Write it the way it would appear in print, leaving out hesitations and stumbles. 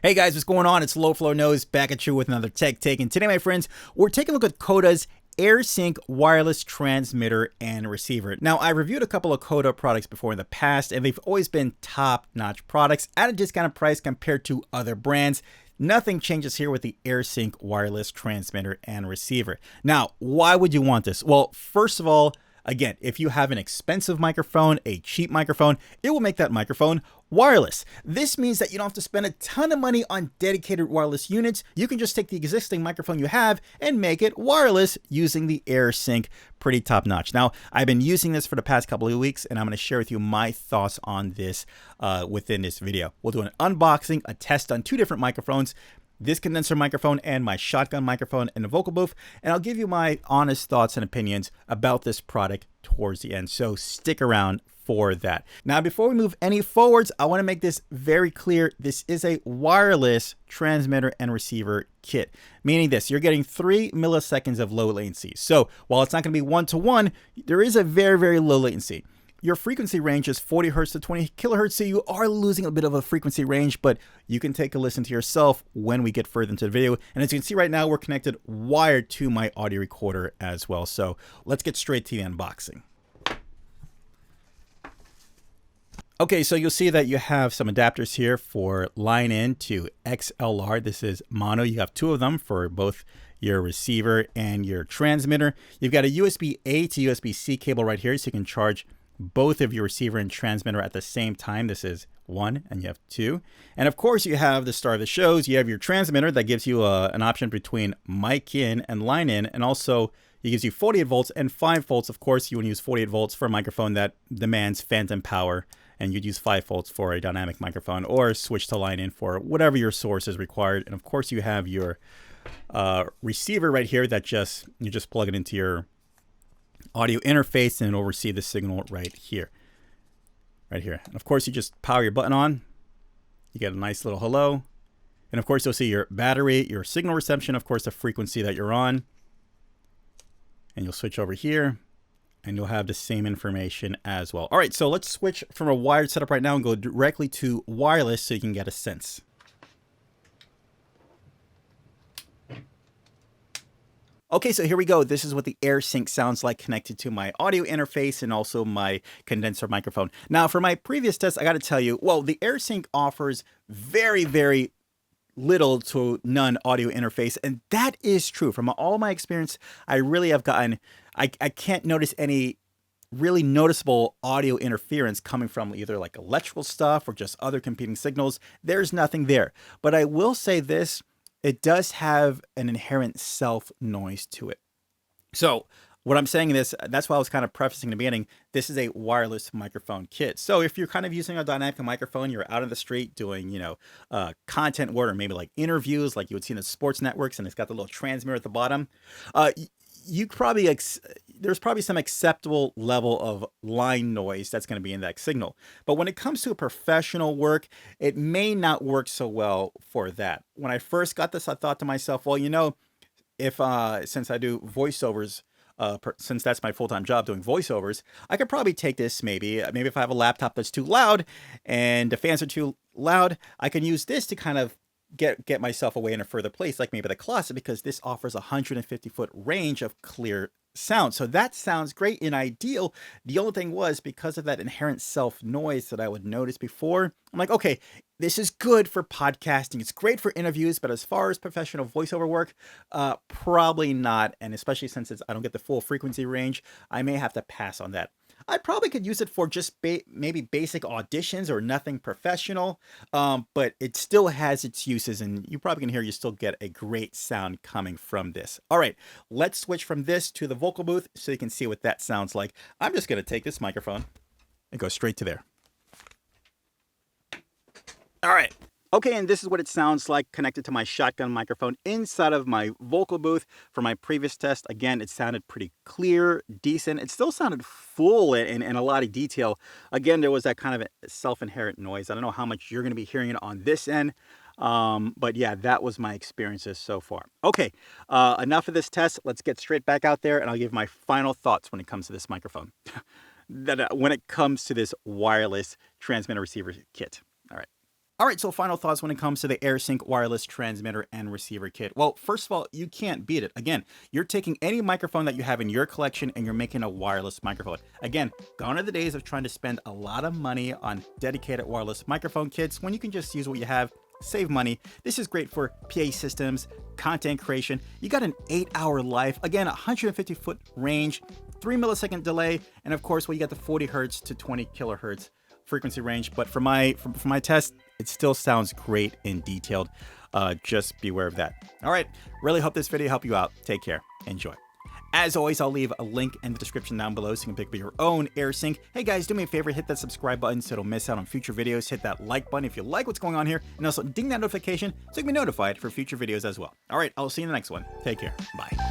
Hey guys, what's going on? It's Low Flow Nose back at you with another tech take. And today, my friends, we're taking a look at Coda's Airsync wireless transmitter and receiver. Now, I reviewed a couple of Coda products before in the past, and they've always been top-notch products at a discounted price compared to other brands. Nothing changes here with the Airsync wireless transmitter and receiver. Now, why would you want this? Well, first of all, again, if you have an expensive microphone, a cheap microphone, it will make that microphone wireless. This means that you don't have to spend a ton of money on dedicated wireless units. You can just take the existing microphone you have and make it wireless using the Airsync. Pretty top notch. Now, I've been using this for the past couple of weeks, and I'm going to share with you my thoughts on this within this video. We'll do an unboxing, a test on two different microphones, this condenser microphone and my shotgun microphone in the vocal booth, and I'll give you my honest thoughts and opinions about this product towards the end. So stick around for that. Now, before we move any forwards, I want to make this very clear. This is a wireless transmitter and receiver kit, meaning this, you're getting 3 milliseconds of low latency. So while it's not going to be one-to-one, there is a very, very low latency. Your frequency range is 40 hertz to 20 kilohertz, so you are losing a bit of a frequency range, but you can take a listen to yourself when we get further into the video. And as you can see right now, we're connected wired to my audio recorder as well. So let's get straight to the unboxing. Okay, so you'll see that you have some adapters here for line in to XLR. This is mono. You have 2 of them for both your receiver and your transmitter. You've got a USB-A to USB-C cable right here, so you can charge both of your receiver and transmitter at the same time. This is 1 and you have 2. And of course you have the star of the shows. You have your transmitter that gives you an option between mic in and line in, and also it gives you 48 volts and 5 volts. Of course, you want to use 48 volts for a microphone that demands phantom power, and you'd use 5 volts for a dynamic microphone, or switch to line in for whatever your source is required. And of course you have your receiver right here that you just plug it into your audio interface and it'll receive the signal right here. And of course you just power your button on, you get a nice little hello, and of course you'll see your battery, your signal reception, of course the frequency that you're on, and you'll switch over here and you'll have the same information as well. All right, so let's switch from a wired setup right now and go directly to wireless so you can get a sense. Okay, so here we go. This is what the Airsync sounds like connected to my audio interface and also my condenser microphone. Now, for my previous test, I got to tell you, well, the Airsync offers very, very little to none audio interface, and that is true. From all my experience, I really have gotten, I can't notice any really noticeable audio interference coming from either like electrical stuff or just other competing signals. There's nothing there. But I will say this, it does have an inherent self noise to it. So what I'm saying is, that's why I was kind of prefacing in the beginning, this is a wireless microphone kit. So if you're kind of using a dynamic microphone, you're out on the street doing, content work, or maybe like interviews, like you would see in the sports networks, and it's got the little transmitter at the bottom, you probably, there's probably some acceptable level of line noise that's going to be in that signal. But when it comes to professional work, it may not work so well for that. When I first got this, I thought to myself, well, if since I do voiceovers, since that's my full-time job doing voiceovers, I could probably take this maybe if I have a laptop that's too loud and the fans are too loud, I can use this to kind of get myself away in a further place, like maybe the closet, because this offers a 150-foot range of clear sound. So that sounds great and ideal. The only thing was, because of that inherent self noise that I would notice before, I'm like, okay, this is good for podcasting. It's great for interviews, but as far as professional voiceover work, probably not. And especially since I don't get the full frequency range, I may have to pass on that. I probably could use it for just maybe basic auditions or nothing professional, but it still has its uses, and you probably can hear you still get a great sound coming from this. All right, let's switch from this to the vocal booth so you can see what that sounds like. I'm just going to take this microphone and go straight to there. All right. Okay, and this is what it sounds like connected to my shotgun microphone inside of my vocal booth. For my previous test, again, it sounded pretty clear, decent. It still sounded full and a lot of detail. Again, there was that kind of self-inherent noise. I don't know how much you're going to be hearing it on this end, but yeah, that was my experiences so far. Okay, enough of this test. Let's get straight back out there, and I'll give my final thoughts when it comes to this microphone, when it comes to this wireless transmitter receiver kit. All right. All right, so final thoughts when it comes to the AirSync wireless transmitter and receiver kit. Well, first of all, you can't beat it. Again, you're taking any microphone that you have in your collection and you're making a wireless microphone. Again, gone are the days of trying to spend a lot of money on dedicated wireless microphone kits when you can just use what you have, save money. This is great for PA systems, content creation. You got an 8-hour life, again, 150-foot range, 3 millisecond delay, and of course, well, you got the 40 hertz to 20 kilohertz frequency range. But for my test, it still sounds great and detailed. Just beware of that. All right, really hope this video helped you out. Take care. Enjoy. As always, I'll leave a link in the description down below so you can pick up your own AirSync. Hey guys, do me a favor, hit that subscribe button so you don't miss out on future videos. Hit that like button if you like what's going on here, and also ding that notification so you can be notified for future videos as well. All right, I'll see you in the next one. Take care. Bye.